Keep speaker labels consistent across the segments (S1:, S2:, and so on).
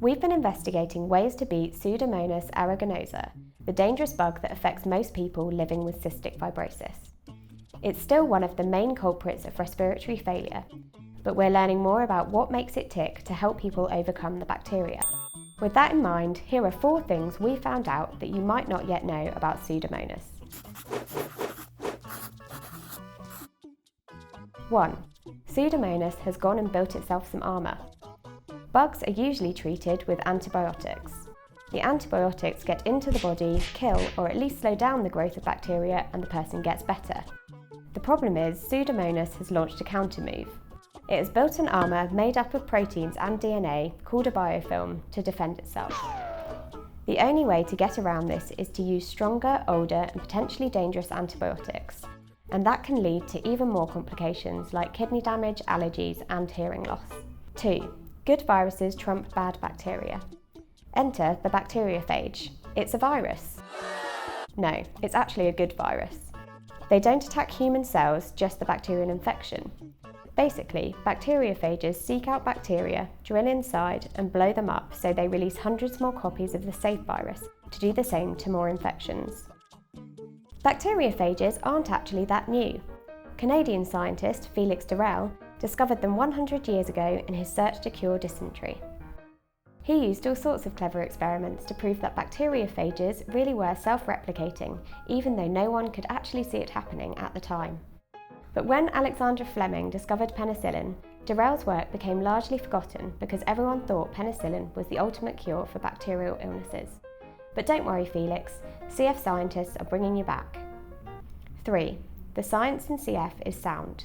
S1: We've been investigating ways to beat Pseudomonas aeruginosa, the dangerous bug that affects most people living with cystic fibrosis. It's still one of the main culprits of respiratory failure, but we're learning more about what makes it tick to help people overcome the bacteria. With that in mind, here are 4 things we found out that you might not yet know about Pseudomonas. 1. Pseudomonas has gone and built itself some armour. Bugs are usually treated with antibiotics. The antibiotics get into the body, kill or at least slow down the growth of bacteria, and the person gets better. The problem is Pseudomonas has launched a countermove. It has built an armour made up of proteins and DNA called a biofilm to defend itself. The only way to get around this is to use stronger, older and potentially dangerous antibiotics, and that can lead to even more complications like kidney damage, allergies and hearing loss. 2. Good viruses trump bad bacteria. Enter the bacteriophage. It's a virus. No, it's actually a good virus. They don't attack human cells, just the bacterial infection. Basically, bacteriophages seek out bacteria, drill inside and blow them up so they release hundreds more copies of the safe virus to do the same to more infections. Bacteriophages aren't actually that new. Canadian scientist Felix Durrell discovered them 100 years ago in his search to cure dysentery. He used all sorts of clever experiments to prove that bacteriophages really were self-replicating, even though no one could actually see it happening at the time. But when Alexander Fleming discovered penicillin, Durrell's work became largely forgotten because everyone thought penicillin was the ultimate cure for bacterial illnesses. But don't worry, Felix, CF scientists are bringing you back. 3. The science in CF is sound.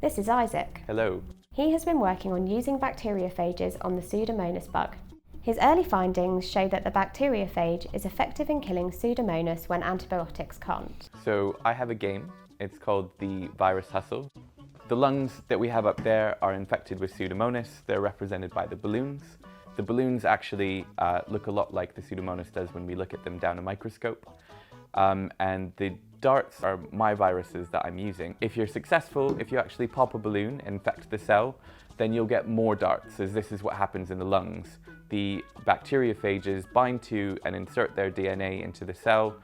S1: This is Isaac.
S2: Hello.
S1: He has been working on using bacteriophages on the Pseudomonas bug. His early findings show that the bacteriophage is effective in killing Pseudomonas when antibiotics can't.
S2: So I have a game. It's called the Virus Hustle. The lungs that we have up there are infected with Pseudomonas. They're represented by the balloons. The balloons actually look a lot like the Pseudomonas does when we look at them down a microscope. And the darts are my viruses that I'm using. If you're successful, if you actually pop a balloon and infect the cell, then you'll get more darts, as this is what happens in the lungs. The bacteriophages bind to and insert their DNA into the cell.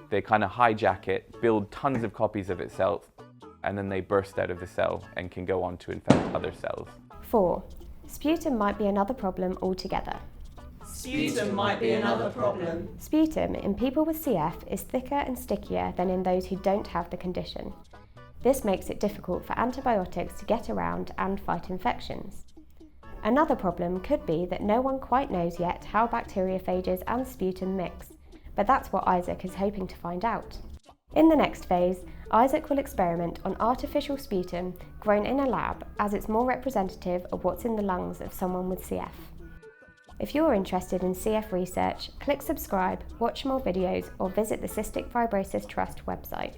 S2: They kind of hijack it, build tons of copies of itself, and then they burst out of the cell and can go on to infect other cells.
S1: 4. Sputum might be another problem altogether.
S3: Sputum might be another problem.
S1: Sputum in people with CF is thicker and stickier than in those who don't have the condition. This makes it difficult for antibiotics to get around and fight infections. Another problem could be that no one quite knows yet how bacteriophages and sputum mix, but that's what Isaac is hoping to find out. In the next phase, Isaac will experiment on artificial sputum grown in a lab, as it's more representative of what's in the lungs of someone with CF. If you're interested in CF research, click subscribe, watch more videos or visit the Cystic Fibrosis Trust website.